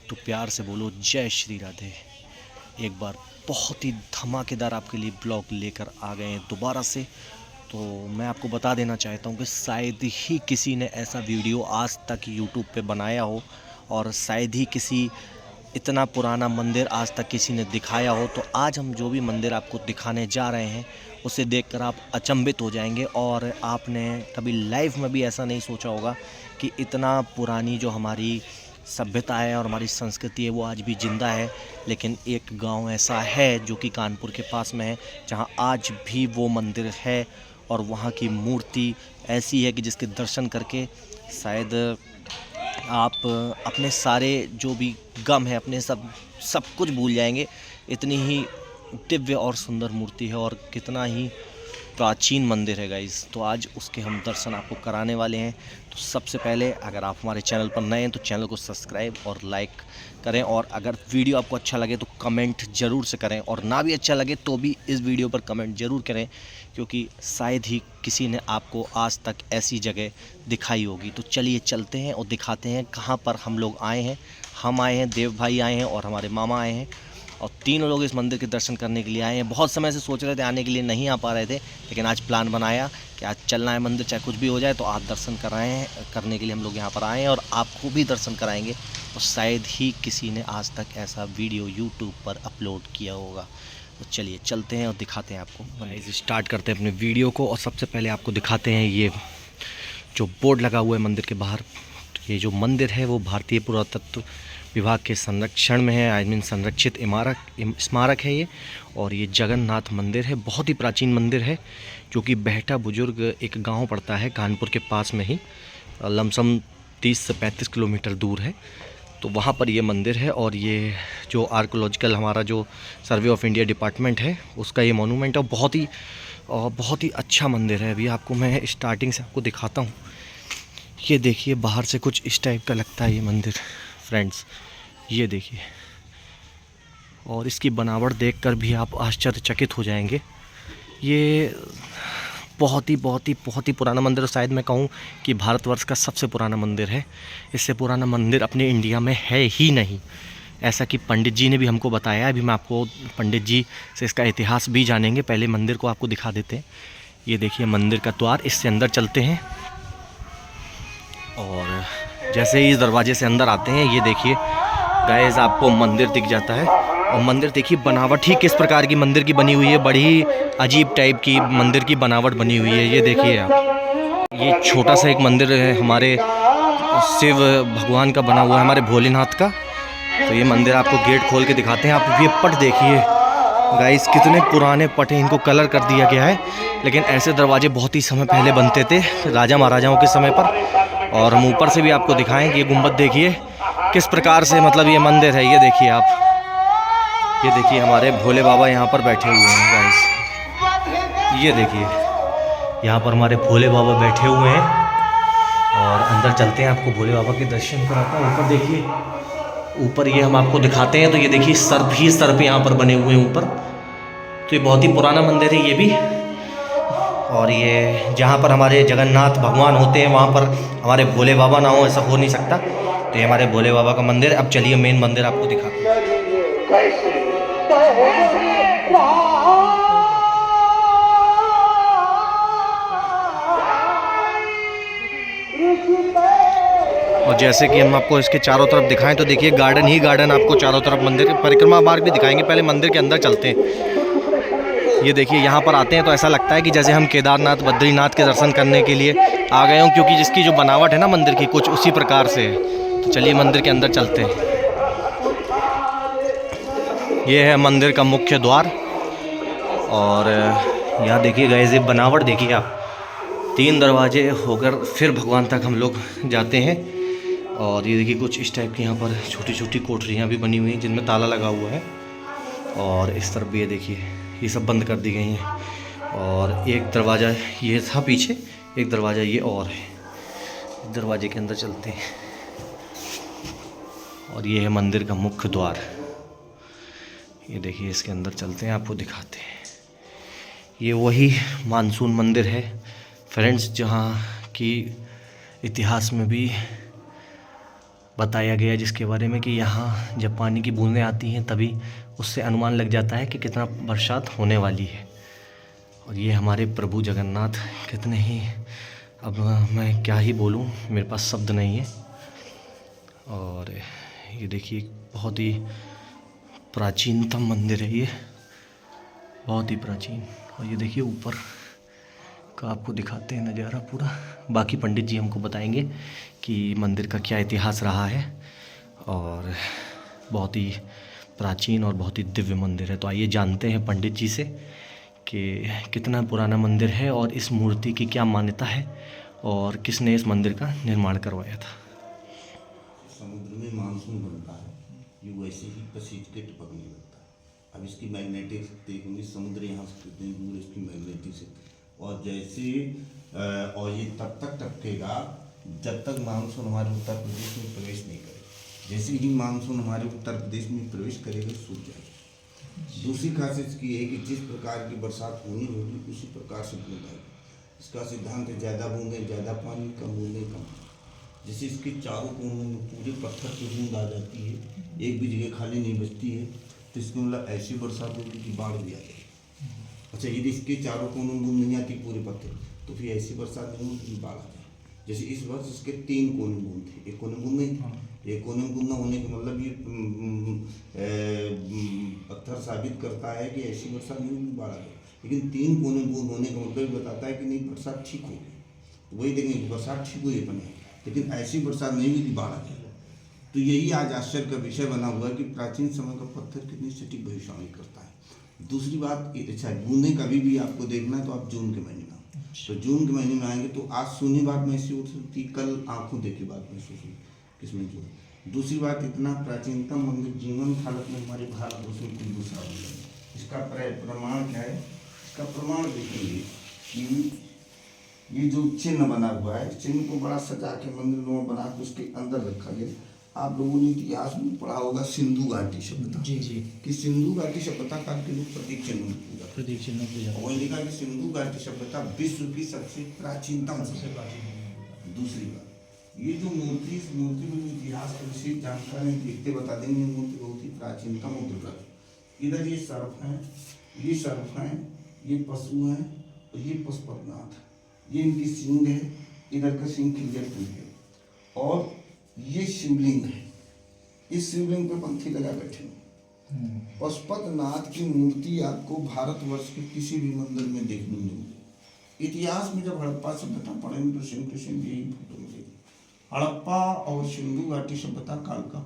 तो प्यार से बोलो जय श्री राधे। एक बार बहुत ही धमाकेदार आपके लिए ब्लॉग लेकर आ गए हैं दोबारा से। तो मैं आपको बता देना चाहता हूँ कि शायद ही किसी ने ऐसा वीडियो आज तक यूट्यूब पे बनाया हो, और शायद ही किसी इतना पुराना मंदिर आज तक किसी ने दिखाया हो। तो आज हम जो भी मंदिर आपको दिखाने जा रहे हैं उसे देखकर आप अचंभित हो जाएंगे, और आपने कभी लाइफ में भी ऐसा नहीं सोचा होगा कि इतना पुरानी जो हमारी सभ्यता है और हमारी संस्कृति है वो आज भी ज़िंदा है। लेकिन एक गांव ऐसा है जो कि कानपुर के पास में है, जहां आज भी वो मंदिर है, और वहां की मूर्ति ऐसी है कि जिसके दर्शन करके शायद आप अपने सारे जो भी गम है, अपने सब कुछ भूल जाएंगे। इतनी ही दिव्य और सुंदर मूर्ति है, और कितना ही प्राचीन मंदिर है गाइस। तो आज उसके हम दर्शन आपको कराने वाले हैं। तो सबसे पहले अगर आप हमारे चैनल पर नए हैं तो चैनल को सब्सक्राइब और लाइक करें, और अगर वीडियो आपको अच्छा लगे तो कमेंट ज़रूर से करें, और ना भी अच्छा लगे तो भी इस वीडियो पर कमेंट ज़रूर करें, क्योंकि शायद ही किसी ने आपको आज तक ऐसी जगह दिखाई होगी। तो चलिए चलते हैं और दिखाते हैं कहाँ पर हम लोग आए हैं। हम आए हैं, देव भाई आए हैं और हमारे मामा आए हैं, और तीनों लोग इस मंदिर के दर्शन करने के लिए आए हैं। बहुत समय से सोच रहे थे आने के लिए, नहीं आ पा रहे थे, लेकिन आज प्लान बनाया कि आज चलना है मंदिर, चाहे कुछ भी हो जाए। तो आज दर्शन करने के लिए हम लोग यहाँ पर आए हैं, और आपको भी दर्शन कराएंगे। और शायद ही किसी ने आज तक ऐसा वीडियो यूट्यूब पर अपलोड किया होगा। तो चलिए चलते हैं और दिखाते हैं आपको। स्टार्ट करते हैं अपने वीडियो को, और सबसे पहले आपको दिखाते हैं ये जो बोर्ड लगा हुआ है मंदिर के बाहर। ये जो मंदिर है वो भारतीय पुरातत्व विभाग के संरक्षण में है, आई मीन संरक्षित स्मारक है ये। और ये जगन्नाथ मंदिर है, बहुत ही प्राचीन मंदिर है, जो कि बेहटा बुजुर्ग एक गांव पड़ता है कानपुर के पास में ही, लमसम 30 से 35 किलोमीटर दूर है। तो वहाँ पर ये मंदिर है, और ये जो आर्कोलॉजिकल हमारा जो सर्वे ऑफ इंडिया डिपार्टमेंट है उसका ये मोनूमेंट है। बहुत ही अच्छा मंदिर है। अभी आपको मैं स्टार्टिंग से आपको दिखाता हूँ। ये देखिए, बाहर से कुछ इस टाइप का लगता है ये मंदिर फ्रेंड्स, ये देखिए। और इसकी बनावट देखकर भी आप आश्चर्यचकित हो जाएंगे। ये बहुत ही पुराना मंदिर है। शायद मैं कहूँ कि भारतवर्ष का सबसे पुराना मंदिर है। इससे पुराना मंदिर अपने इंडिया में है ही नहीं, ऐसा कि पंडित जी ने भी हमको बताया। अभी मैं आपको पंडित जी से इसका इतिहास भी जानेंगे। पहले मंदिर को आपको दिखा देते हैं। ये देखिए मंदिर का द्वार, इससे अंदर चलते हैं। और जैसे ही इस दरवाजे से अंदर आते हैं, ये देखिए गाइस आपको मंदिर दिख जाता है। और मंदिर देखिए बनावट ही किस प्रकार की मंदिर की बनी हुई है, बड़ी ही अजीब टाइप की मंदिर की बनावट बनी हुई है। ये देखिए आप, ये छोटा सा एक मंदिर है हमारे शिव भगवान का बना हुआ है, हमारे भोलेनाथ का। तो ये मंदिर आपको गेट खोल के दिखाते हैं। आप ये पट देखिए गाइस, कितने पुराने पट हैं, इनको कलर कर दिया गया है। लेकिन ऐसे दरवाजे बहुत ही समय पहले बनते थे, राजा महाराजाओं के समय पर। और हम ऊपर से भी आपको दिखाएं कि ये गुंबद देखिए किस प्रकार से, मतलब ये मंदिर है। ये देखिए आप, ये देखिए हमारे भोले बाबा यहाँ पर बैठे हुए हैं गाइस। ये देखिए यहाँ पर हमारे भोले बाबा बैठे हुए हैं। और अंदर चलते हैं, आपको भोले बाबा के दर्शन कराता हूँ। ऊपर देखिए, ऊपर ये हम आपको दिखाते हैं। तो ये देखिए सर्प यहाँ पर बने हुए हैं ऊपर। तो ये बहुत ही पुराना मंदिर है ये भी। और ये जहाँ पर हमारे जगन्नाथ भगवान होते हैं वहाँ पर हमारे भोले बाबा ना हो, ऐसा हो नहीं सकता। तो ये हमारे भोले बाबा का मंदिर। अब चलिए मेन मंदिर आपको दिखाते हैं। और जैसे कि हम आपको इसके चारों तरफ दिखाएं, तो देखिए गार्डन ही गार्डन आपको चारों तरफ। मंदिर के परिक्रमा मार्ग भी दिखाएंगे, पहले मंदिर के अंदर चलते हैं। ये देखिए यहाँ पर आते हैं तो ऐसा लगता है कि जैसे हम केदारनाथ बद्रीनाथ के दर्शन करने के लिए आ गए हों, क्योंकि जिसकी जो बनावट है ना मंदिर की, कुछ उसी प्रकार से है। तो चलिए मंदिर के अंदर चलते हैं। ये है मंदिर का मुख्य द्वार। और यहाँ देखिए गाइस, ये बनावट देखिए आप, 3 दरवाजे होकर फिर भगवान तक हम लोग जाते हैं। और ये देखिए कुछ इस टाइप की यहाँ पर छोटी छोटी कोठरियाँ भी बनी हुई हैं जिनमें ताला लगा हुआ है। और इस तरफ भी ये देखिए, ये सब बंद कर दी गई हैं। और एक दरवाज़ा ये था पीछे, एक दरवाज़ा ये और है। दरवाजे के अंदर चलते हैं। और ये है मंदिर का मुख्य द्वार। ये देखिए इसके अंदर चलते हैं, आपको दिखाते हैं। ये वही मानसून मंदिर है फ्रेंड्स, जहाँ की इतिहास में भी बताया गया, जिसके बारे में कि यहाँ जब पानी की बूंदें आती हैं तभी उससे अनुमान लग जाता है कि कितना बरसात होने वाली है। और ये हमारे प्रभु जगन्नाथ कितने ही, अब मैं क्या ही बोलूँ, मेरे पास शब्द नहीं है। और ये देखिए बहुत ही प्राचीनतम मंदिर है ये, बहुत ही प्राचीन। और ये देखिए ऊपर का आपको दिखाते हैं नज़ारा पूरा। बाकी पंडित जी हमको बताएंगे कि मंदिर का क्या इतिहास रहा है, और बहुत ही प्राचीन और बहुत ही दिव्य मंदिर है। तो आइए जानते हैं पंडित जी से कि कितना पुराना मंदिर है और इस मूर्ति की क्या मान्यता है और किसने इस मंदिर का निर्माण करवाया था। समुद्र में मानसून बनता है, ये वैसे ही पसीज के टपकने लगता है। अब इसकी मैग्नेटिक देखेंगे, समुद्र यहाँ से कितनी दूर इसकी मैग्नेटिक से, और जैसे और ये तब तक टपकेगा जब तक मानसून हमारे उत्तर प्रदेश में प्रवेश नहीं करे। जैसे ही मानसून हमारे उत्तर प्रदेश में प्रवेश करेगा सूख जाएगा। दूसरी खासियत इसकी है कि जिस प्रकार की बरसात होनी होगी उसी प्रकार से बूंद आएगी। इसका सिद्धांत है ज़्यादा बूंदें ज़्यादा पानी, कम बूंदें कम पानी। जैसे इसके चारों कोनों में पूरे पत्थर की बूंद आ जाती है, एक भी जगह खाली नहीं बचती है, तो इसमें मतलब ऐसी बरसात होगी कि बाढ़ भी आ जाएगी। अच्छा, यदि इसके चारों कोनों में बूंद नहीं आती पूरे पत्थर, तो फिर ऐसी बरसात नहीं होगी कि बाढ़ आ जाए। जैसे इस वर्ष इसके 3 कोने बूंद थे, एक कोने बूंद नहीं थी। एक कोने बूंद ना होने का मतलब ये पत्थर साबित करता है कि ऐसी बरसात नहीं होगी, बाढ़ आ जाए। लेकिन 3 कोने बूंद होने का मतलब बताता है कि नहीं, बरसात ठीक हो गई। वही देखेंगे बरसात ठीक हुई अपने, लेकिन ऐसी बरसात नहीं हुई कि बाढ़ आ जाए। तो यही आज आश्चर्य का विषय बना हुआ है कि प्राचीन समय का पत्थर कितनी सटीक भविष्यवाणी करता है। दूसरी बात, अच्छा बूंदें कभी भी आपको देखना है तो आप जून के महीने में आओ। तो जून के महीने में आएंगे तो आज सुनी बात महसूस हो सकती, कल आंखों देखी बात महसूस होगी, किसमें जून। दूसरी बात, इतना प्राचीनतम मंदिर जीवंत हालत में हमारे भारतवर्ष में कोई दूसरा मंदिर नहीं। इसका प्रमाण क्या है? इसका प्रमाण देखेंगे कि ये जो चिन्ह बना हुआ है, चिन्ह को बड़ा सजा के मंदिर में बना के उसके अंदर रखा गया। आप लोगों ने इतिहास में पढ़ा होगा सिंधु घाटी सभ्यता, जी जी, कि सिंधु घाटी सभ्यता काल के लोग प्रतीक चिन्ह पूजा, प्रतीक चिन्ह पूजा, वही लिखा कि सिंधु घाटी सभ्यता विश्व की सबसे प्राचीनतम सबसे प्राचीन। दूसरी बात, ये जो मूर्ति, इस मूर्ति में इतिहास का विशेष जानकारी देखते बता देंगे, ये मूर्ति बहुत ही प्राचीनतम और दुर्लभ। इधर ये सर्प हैं, ये सर्प हैं, ये पशु हैं, और ये पशुपतिनाथ, ये इनकी सिंह है, इधर का सिंह क्लियर टूट गया। और ये शिवलिंग है, इस शिवलिंग पे पंखी लगा बैठे हैं। पशुपतिनाथ की मूर्ति आपको भारतवर्ष के किसी भी मंदिर में देखने नहीं मिलेगी। इतिहास में जब हड़प्पा सभ्यता पढ़ेंगे तो सेम टू सेम यही फोटो मिलेगी। हड़प्पा और सिंधु घाटी सभ्यता काल का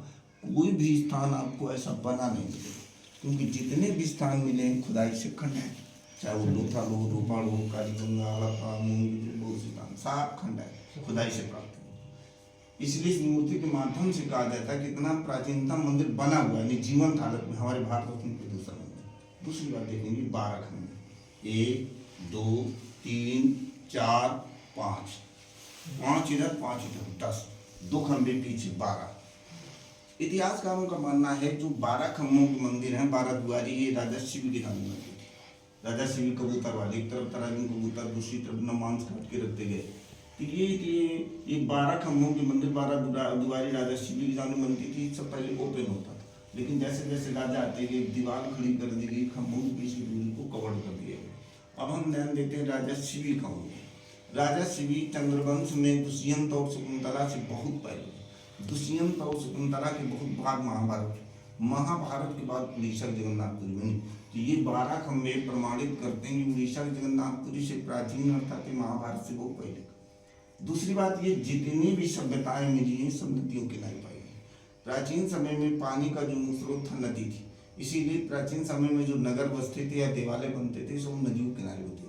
कोई भी स्थान आपको ऐसा बना नहीं मिलेगा, क्योंकि जितने भी स्थान मिले खुदाई से खंड है, चाहे वो लोथा लो, रोपाड़ हो, कालीगंगा, हड़प्पा, मूंगी, साफ खंड है, खुदाई से प्राप्त है। इसलिए इस मूर्ति के माध्यम से कहा जाता है कि इतना प्राचीनतम मंदिर बना हुआ है जीवंत हालत में हमारे भारत में कोई दूसरा मंदिर। दूसरी बात देखेंगे 12 खंड, 1 2 3 4 5, 5 इधर 5 इधर 10, 2 खंभे पीछे 12। इतिहासकारों का मानना है जो 12 खम्भों के मंदिर हैं, 12 द्वारी, ये राजा शिव की रानी मंदिर थी। राजा शिव कबूतर वाले, एक तरफ तराजू कबूतर, दूसरी तरफ न मांस काट के रखते गए। तो ये 12 खम्भों के मंदिर, 12 द्वारी राजा शिव की रानी बनती थी। सब पहले ओपन होता था, लेकिन जैसे जैसे राजा आते गए दीवार खड़ी कर दी गई, खम्भों के बीच की दूरी को कवर कर दिया गया। अब हम ध्यान देते हैं राजा शिवी का होंगे। राजा शिवी चंद्रवंश में दुष्यंत और शकुंतला से बहुत पहले, दुष्यंत और शकुंतला के बहुत बाद महाभारत के बाद उड़ीसा जगन्नाथपुरी बनी। तो ये 12 खंभे प्रमाणित करते हैं कि उड़ीसा जगन्नाथपुरी से प्राचीन अर्थात महाभारत से बहुत पहले। दूसरी बात, ये जितनी भी सभ्यताएं मिली हैं सब नदियों किनारे पाई गई। प्राचीन समय में पानी का जो मुख्य स्रोत था नदी थी, इसीलिए प्राचीन समय में जो नगर बसते थे या देवालय बनते थे सब नदियों किनारे होते थे।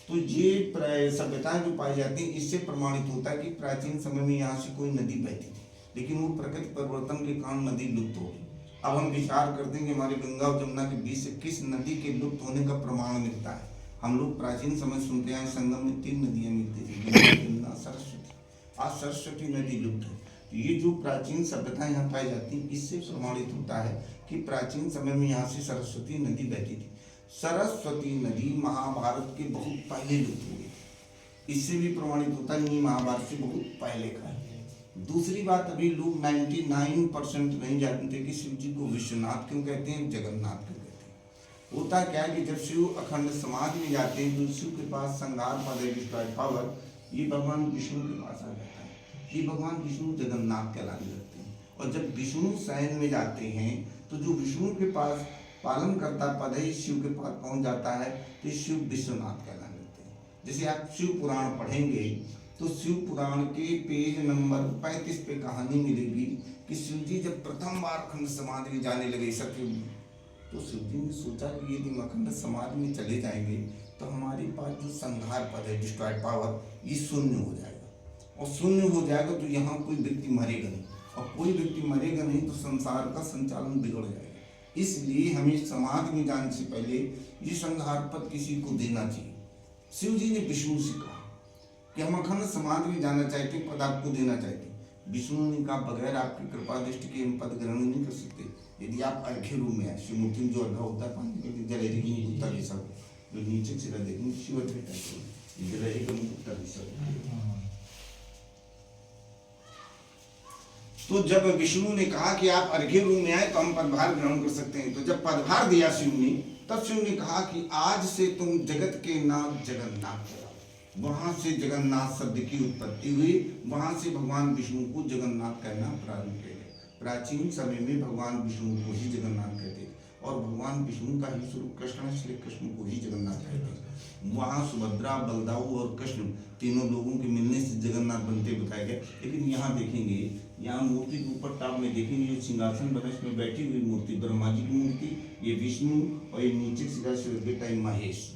तो ये सभ्यताएं जो पाई जाती हैं, इससे प्रमाणित होता है कि प्राचीन समय में यहाँ से कोई नदी बहती थी, लेकिन वो प्रकृति परिवर्तन के कारण नदी लुप्त हो गई। अब हम विचार करते हैं कि हमारे गंगा और जमुना के बीच से किस नदी के लुप्त होने का प्रमाण मिलता है। हम लोग प्राचीन समय सुनते हैं संगम में 3 नदियां मिलती थी, गंगा, यमुना, सरस्वती। आज सरस्वती नदी लुप्त है। तो ये जो प्राचीन सभ्यता यहाँ पाई जाती है, इससे प्रमाणित होता है कि प्राचीन समय में यहाँ से सरस्वती नदी बहती थी। सरस्वती नदी महाभारत के बहुत पहले लुप्त हो गई। इससे भी प्रमाणित होता है कि महाभारत से बहुत पहले का है। दूसरी बात, अभी लोग 99% नहीं जानते कि शिव जी को विश्वनाथ क्यों कहते हैं, जगन्नाथ क्यों कहते हैं। होता क्या है कि जब शिव अखंड समाधि में जाते हैं तो शिव के पास संगार पद है, पावर, ये भगवान विष्णु के पास आ जाता है। ये भगवान विष्णु जगन्नाथ कहलाने लगते हैं। और जब विष्णु शयन में जाते हैं तो जो विष्णु के पास पालन करता पद है शिव के पास पहुंच जाता है, तो शिव विश्वनाथ कहलाने लगते हैं। जैसे आप शिव पुराण पढ़ेंगे तो शिव पुराण के पेज नंबर 35 पे कहानी मिलेगी कि शिव जी जब प्रथम बार अखंड समाधि में जाने लगे सत्य, तो शिव जी ने सोचा कि यदि हम अखंड समाधि में चले जाएंगे तो हमारे पास जो संहार पद है, डिस्ट्रॉयड पावर, ये शून्य हो जाएगा। और शून्य हो जाएगा तो यहाँ कोई व्यक्ति मरेगा नहीं, और कोई व्यक्ति मरेगा नहीं तो संसार का संचालन बिगड़ जाएगा। इसलिए हमें समाधि में जाने से पहले ये संहार पद किसी को देना चाहिए। शिव जी ने विष्णु से कहा कि हम अखंड समाधि में जाना चाहते हैं, पद आपको देना चाहते हैं। विष्णु ने कहा बगैर आपकी कृपा दृष्टि के हम पद ग्रहण नहीं कर सकते। यदि आप अर्घ्य रूप में आए, शिव मूर्ति में जो अर्घ्य होता है पानी में जलेरी की मुक्ता के सब जो नीचे सिरा देखेंगे शिव अर्घ्य जलेरी का मुक्ता के सब। तो जब विष्णु ने कहा कि आप अर्घ्य रूप में आए तो हम पदभार ग्रहण कर सकते हैं, तो जब पदभार दिया शिव ने, तब शिव ने कहा कि आज से तुम जगत के नाथ जगन्नाथ कहलाओ। वहां से जगन्नाथ शब्द की उत्पत्ति हुई, वहां से भगवान विष्णु को जगन्नाथ कहना प्रारंभ किया गया। प्राचीन समय में भगवान विष्णु को ही जगन्नाथ कहते थे, और भगवान विष्णु का ही स्वरूप कृष्ण है, इसलिए कृष्ण को ही जगन्नाथ कहते हैं। वहाँ सुभद्रा, बलदाऊ और कृष्ण तीनों लोगों के मिलने से जगन्नाथ बनते बताया गया। लेकिन यहाँ देखेंगे, यहाँ मूर्ति के ऊपर टॉप में देखेंगे जो सिंहासन बना इसमें बैठी हुई मूर्ति ब्रह्मा जी की मूर्ति, ये विष्णु, और ये नीचे सीधा बेटा महेश,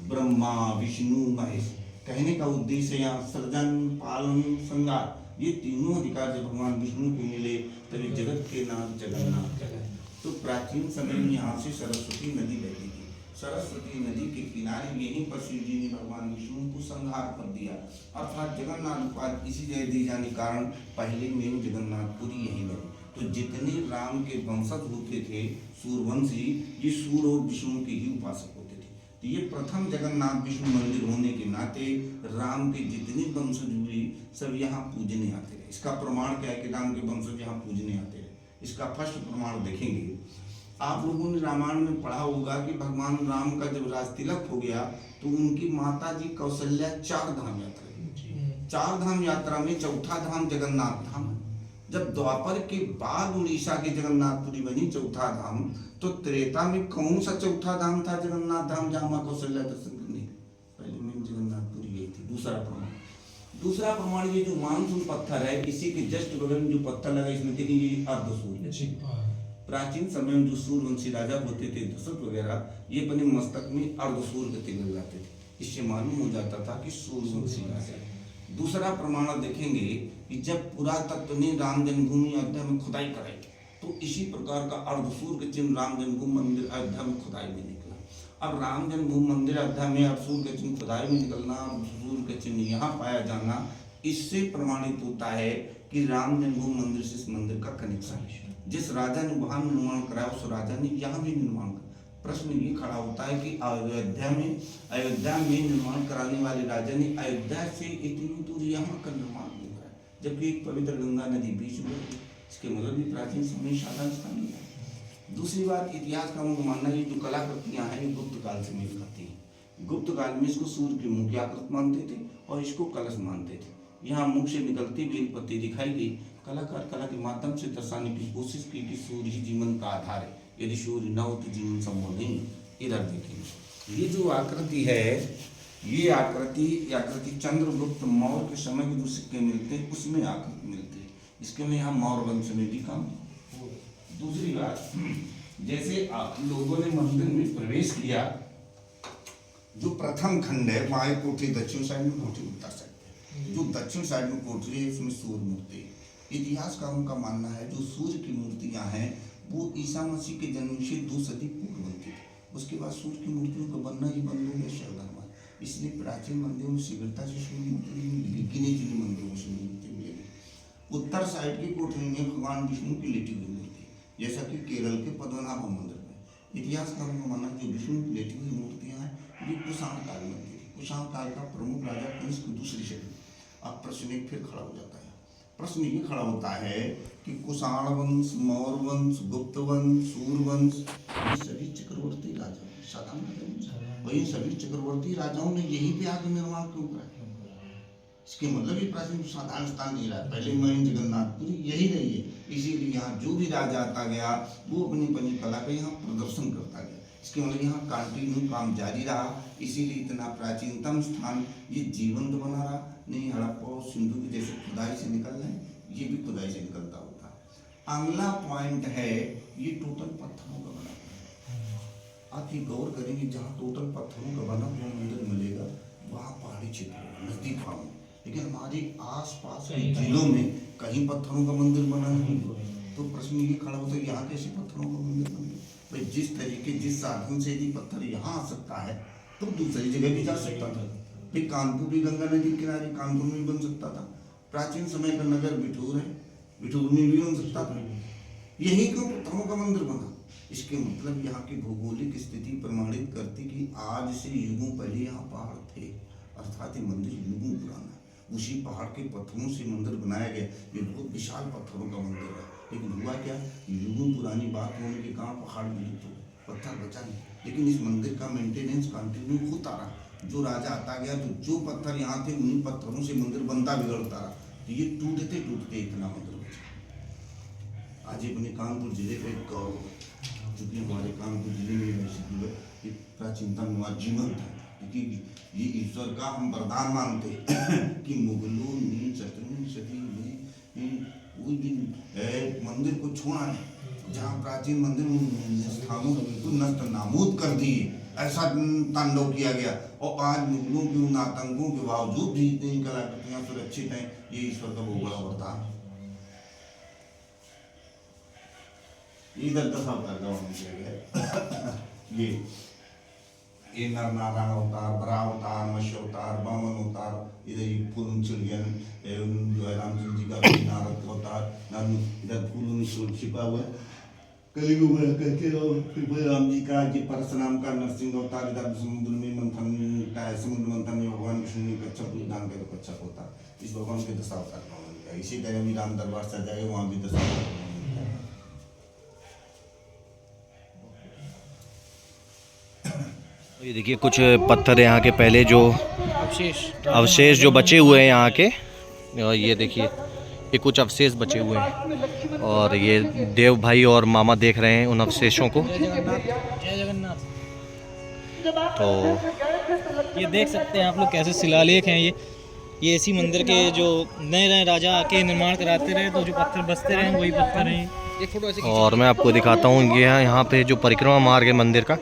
ब्रह्मा विष्णु महेश। कहने का उद्देश्य यहाँ सृजन, पालन, संगार, ये तीनों अधिकार जब भगवान विष्णु को मिले तभी जगत के नाम जगन्नाथ कहलाए। तो प्राचीन समय में यहाँ से सरस्वती नदी बहती थी। सरस्वती नदी के किनारे यहीं पर शिव जी ने भगवान विष्णु को संहार कर दिया, अर्थात जगन्नाथ उपाध इसी जगह दी जाने कारण पहले में जगन्नाथपुरी यहीं बनी। तो जितने राम के वंशज होते थे सूर्यवंशी, ये सूर्य और विष्णु के ही उपासक होते थे। तो ये प्रथम जगन्नाथ विष्णु मंदिर होने के नाते राम के जितने वंशज हुए सब यहाँ पूजने आते रहे। इसका प्रमाण क्या है कि राम के वंशज यहाँ पूजने आते रहे। इसका फर्स्ट प्रमाण देखेंगे, आप लोगों ने रामायण में पढ़ा होगा कि भगवान राम का जब राज तिलक हो गया तो उनकी माता जी कौशल्या 4 धाम यात्रा की। 4 धाम यात्रा में चौथा धाम जगन्नाथ धाम। जब द्वापर के बाद उड़ीसा की जगन्नाथपुरी बनी चौथा धाम, तो त्रेता में कौन सा चौथा धाम था जगन्नाथ धाम जहाँ मां कौशल्या दर्शन करने? पहले में जगन्नाथपुरी गई थी। दूसरा प्रमाण ये जो मानसून पत्थर है, इसी के जस्ट बगल में जो पत्थर लगा इसमें देखिए अर्धसूर्य। प्राचीन समय में जो सूर्यवंशी राजा होते थे दशरथ वगैरह, ये अपने मस्तक में अर्धसूर्य के तिलक लगाते थे, इससे मालूम हो जाता था कि सूर्यवंशी राजा। दूसरा प्रमाण देखेंगे कि जब पुरातत्व ने राम जन्मभूमि अयोध्या में खुदाई कराई तो इसी प्रकार का अर्धसूर्य के चिन्ह राम जन्मभूमि मंदिर अयोध्या में खुदाई में निकला। अब राम जन्मभूमि मंदिर अयोध्या में अर्धसूर्य के चिन्ह खुदाई में निकलना, अर्धसूर्य के चिन्ह यहाँ पाया जाना, इससे प्रमाणित होता है कि राम जन्मभूमि मंदिर से इस मंदिर का कनेक्शन है। जिस राजा ने वहां निर्माण कराया उस राजा ने यहाँ भी निर्माण कराया। प्रश्न ये खड़ा होता है कि अयोध्या में निर्माण कराने वाले राजा ने अयोध्या से इतनी दूर यहाँ का निर्माण नहीं कराया, जबकि एक पवित्र गंगा नदी बीच में, इसके मतलब भी प्राचीन समय साधन स्थान है। दूसरी बात, इतिहासकारों का मानना है जो कलाकृतियां हैं गुप्त काल से मेल खाती हैं। गुप्त काल में इसको सूर्य की मुख की आकृति मानते थे और इसको कलश मानते थे। यहाँ मुख से निकलती बेलपत्ती दिखाई गई। कलाकार कला के माध्यम से दर्शाने की कोशिश की कि सूर्य ही जीवन का आधार है, यदि सूर्य न हो तो जीवन संभव नहीं। इधर देखेंगे, ये जो आकृति है, ये आकृति चंद्रगुप्त मौर्य के समय के जो सिक्के मिलते हैं उसमें आकृति मिलती है। इसके में यहाँ मौर्य वंश में भी काम। दूसरी बात, जैसे आप लोगों ने मंदिर में प्रवेश किया, जो प्रथम खंड है वहाँ एक कोठरी दक्षिण साइड में, कोठरी उत्तर साइड। जो दक्षिण साइड में कोठरी है उसमें सूर्य मूर्ति। इतिहासकारों का मानना है जो सूर्य की मूर्तियां हैं वो ईसा मसीह के जन्म से 2 सदी पूर्व बनती थी। उसके बाद सूर्य की मूर्तियों का बनना ही बंद हो गया शैव धर्म। इसलिए प्राचीन मंदिरों में शीघ्रता से सूर्य मूर्ति गिने चुने मंदिरों में सूर्य मूर्ति मिलेगी। उत्तर साइड की कोठरी में भगवान विष्णु की लेटी हुई मूर्ति, जैसा कि केरल के पद्मनाभ मंदिर में। इतिहासकारों का मानना जो विष्णु की लेटी हुई मूर्तियां हैं ये कुषाण काल में थी। कुषाण काल का प्रमुख राजा कंस की दूसरी शक्ति। अब प्रश्न एक फिर खड़ा हो जाता है, प्रश्न ये खड़ा होता है कि कुषाण वंश, मौर्य वंश, गुप्त वंश, सूर्यवंश, ये सभी चक्रवर्ती राजा साधारण, वही सभी चक्रवर्ती राजाओं ने यहीं पे आके निर्माण क्यों करा? इसके मतलब ये प्राचीन साधारण स्थान नहीं रहा, पहले महीन जगन्नाथपुरी यही रही है। इसीलिए यहाँ जो भी राजा आता गया वो अपनी अपनी कला का यहाँ प्रदर्शन करता गया। इसके मतलब यहाँ कंटिन्यू काम जारी रहा, इसीलिए इतना प्राचीनतम स्थान ये जीवंत बना रहा। नहीं हड़प्पा और सिंधु की जैसे खुदाई से निकल रहे हैं, ये भी खुदाई से निकलता होता। अगला पॉइंट है ये टोटल पत्थरों का बना हुआ। आप ये गौर करेंगे जहाँ टोटल पत्थरों का बना हुआ मंदिर मिलेगा वहाँ पहाड़ी क्षेत्र नजदीक पाऊँ, लेकिन हमारे आसपास के जिलों में कहीं पत्थरों का मंदिर बना नहीं। तो प्रश्न ये खड़ा होता है यहाँ कैसे पत्थरों का मंदिर बन गया? भाई जिस तरीके जिस साधन से यदि पत्थर यहाँ आ सकता है तो दूसरी जगह भी जा सकता था। फिर कानपुर भी गंगा नदी के किनारे कानपुर में भी बन सकता था। प्राचीन समय का नगर बिठूर है, बिठूर में भी बन सकता था। यही क्यों पत्थरों का मंदिर बना? इसके मतलब यहाँ की भौगोलिक स्थिति प्रमाणित करती कि आज से युगों पहले यहाँ पहाड़ थे, अर्थात ये मंदिर युगों पुराना है। उसी पहाड़ के पत्थरों से मंदिर बनाया गया। ये बहुत विशाल पत्थरों का मंदिर है, लेकिन हुआ क्या, युगों पुरानी बात होने के कारण पहाड़ विलुप्त हो, पत्थर बचा नहीं। लेकिन इस मंदिर का मेंटेनेंस कंटिन्यू होता रहा। जो राजा आता गया तो जो पत्थर यहाँ थे उन्हीं पत्थरों से मंदिर बनता बिगड़ता रहा। तो ये टूटते टूटते इतना मंदिर बचा। आज अपने कानपुर जिले का एक गौरव, चूँकि हमारे कानपुर जिले में ये प्राचीनतम जीवंत है, क्योंकि ये ईश्वर का हम वरदान मानते कि मुगलों ने 17वीं सदी में मंदिर को छोड़ा नहीं। जहाँ प्राचीन मंदिर स्थानों को नष्ट नाबूद कर दिए, ऐसा तांडव किया गया। और आज मुगलों के उन आतंकों के बावजूद भी इतनी कलाकृतियाँ सुरक्षित हैं, ये ईश्वर का बहुत बड़ा वरदान है। इधर दफा कर ये नर नारायण अवतार, बरा अवतार, मत्स्य अवतार, वामन अवतार, इधर ये फूल चिड़ियन जो है रामचंद्र जी का नारद अवतार, इधर फूल छिपा हुआ है कलियुग में करके, और फिर राम जी का ये परशुराम का नरसिंह अवतार, इधर समुद्र में मंथन का समुद्र मंथन में भगवान विष्णु ने कच्छप दान कर कच्छप होता। इस भगवान के दशावतार का इसी तरह भी राम दरबार सजाएगा, वहाँ भी दशावतार। ये देखिए कुछ पत्थर यहाँ के पहले जो अवशेष जो बचे हुए हैं यहाँ के, और ये देखिए ये कुछ अवशेष बचे हुए हैं, और ये देव भाई और मामा देख रहे हैं उन अवशेषों को। जय जगन्नाथ। तो ये देख सकते हैं आप लोग कैसे शिलालेख हैं। ये इसी मंदिर के जो नए नए राजा आके निर्माण कराते रहे तो जो पत्थर बसते रहे वही पत्थर हैं। एक फोटो ऐसे और मैं आपको दिखाता हूँ ये यहाँ पे जो परिक्रमा मार्ग है मंदिर का,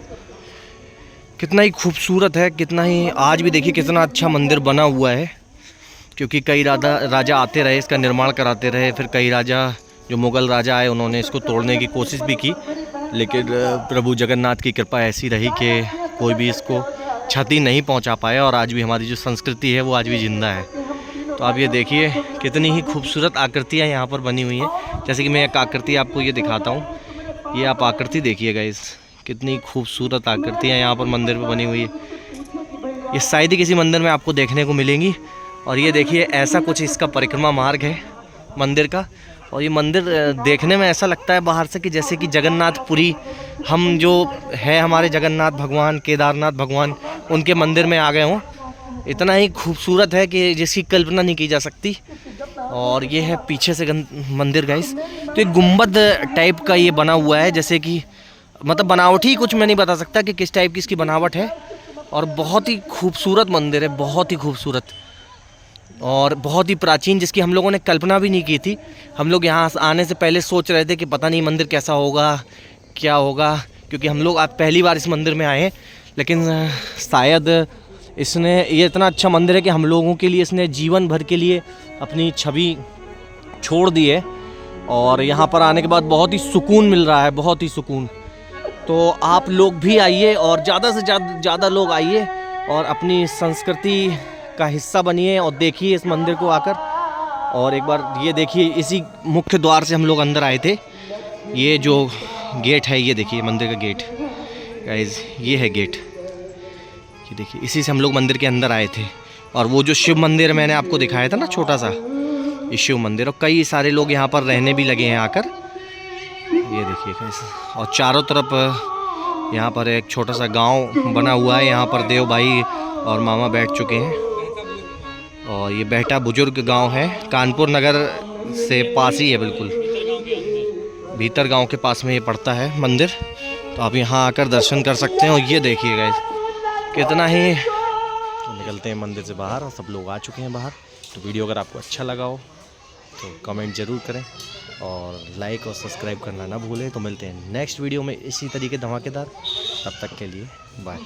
कितना ही खूबसूरत है, कितना ही आज भी देखिए कितना अच्छा मंदिर बना हुआ है। क्योंकि कई राजा आते रहे, इसका निर्माण कराते रहे, फिर कई राजा जो मुग़ल राजा आए उन्होंने इसको तोड़ने की कोशिश भी की, लेकिन प्रभु जगन्नाथ की कृपा ऐसी रही कि कोई भी इसको क्षति नहीं पहुंचा पाया, और आज भी हमारी जो संस्कृति है वो आज भी ज़िंदा है। तो आप ये देखिए कितनी ही खूबसूरत आकृतियाँ यहाँ पर बनी हुई हैं। जैसे कि मैं एक आकृति आपको ये दिखाता हूँ, ये आप आकृति देखिएगा, इस कितनी खूबसूरत आकृतियाँ यहाँ पर मंदिर पे बनी हुई है। ये शायद ही किसी मंदिर में आपको देखने को मिलेंगी। और ये देखिए ऐसा कुछ इसका परिक्रमा मार्ग है मंदिर का, और ये मंदिर देखने में ऐसा लगता है बाहर से कि जैसे कि जगन्नाथपुरी हम जो है हमारे जगन्नाथ भगवान, केदारनाथ भगवान, उनके मंदिर में आ गए हों। इतना ही खूबसूरत है कि जिसकी कल्पना नहीं की जा सकती। और ये है पीछे से मंदिर गाइस, तो एक गुंबद टाइप का ये बना हुआ है, जैसे कि मतलब बनावट ही कुछ मैं नहीं बता सकता कि किस टाइप की इसकी बनावट है। और बहुत ही खूबसूरत मंदिर है, बहुत ही खूबसूरत और बहुत ही प्राचीन, जिसकी हम लोगों ने कल्पना भी नहीं की थी। हम लोग यहाँ आने से पहले सोच रहे थे कि पता नहीं मंदिर कैसा होगा, क्या होगा, क्योंकि हम लोग आज पहली बार इस मंदिर में आए हैं। लेकिन शायद इसने ये इतना अच्छा मंदिर है कि हम लोगों के लिए इसने जीवन भर के लिए अपनी छवि छोड़ दी है। और यहाँ पर आने के बाद बहुत ही सुकून मिल रहा है, बहुत ही सुकून। तो आप लोग भी आइए और ज़्यादा से ज़्यादा लोग आइए और अपनी संस्कृति का हिस्सा बनिए और देखिए इस मंदिर को आकर। और एक बार ये देखिए, इसी मुख्य द्वार से हम लोग अंदर आए थे। ये जो गेट है, ये देखिए मंदिर का गेट गाइस, ये है गेट, ये देखिए, इसी से हम लोग मंदिर के अंदर आए थे। और वो जो शिव मंदिर मैंने आपको दिखाया था ना छोटा सा, ये शिव मंदिर, और कई सारे लोग यहाँ पर रहने भी लगे हैं आकर। ये देखिए कैसे, और चारों तरफ यहाँ पर एक छोटा सा गांव बना हुआ है। यहाँ पर देव भाई और मामा बैठ चुके हैं, और ये बेहटा बुजुर्ग गांव है, कानपुर नगर से पास ही है, बिल्कुल भीतर गांव के पास में ये पड़ता है मंदिर। तो आप यहाँ आकर दर्शन कर सकते हैं। और ये देखिए गाइस कितना ही, तो निकलते हैं मंदिर से बाहर और सब लोग आ चुके हैं बाहर। तो वीडियो अगर आपको अच्छा लगा हो तो कमेंट ज़रूर करें और लाइक और सब्सक्राइब करना ना भूलें। तो मिलते हैं नेक्स्ट वीडियो में इसी तरीके धमाकेदार, तब तक के लिए बाय।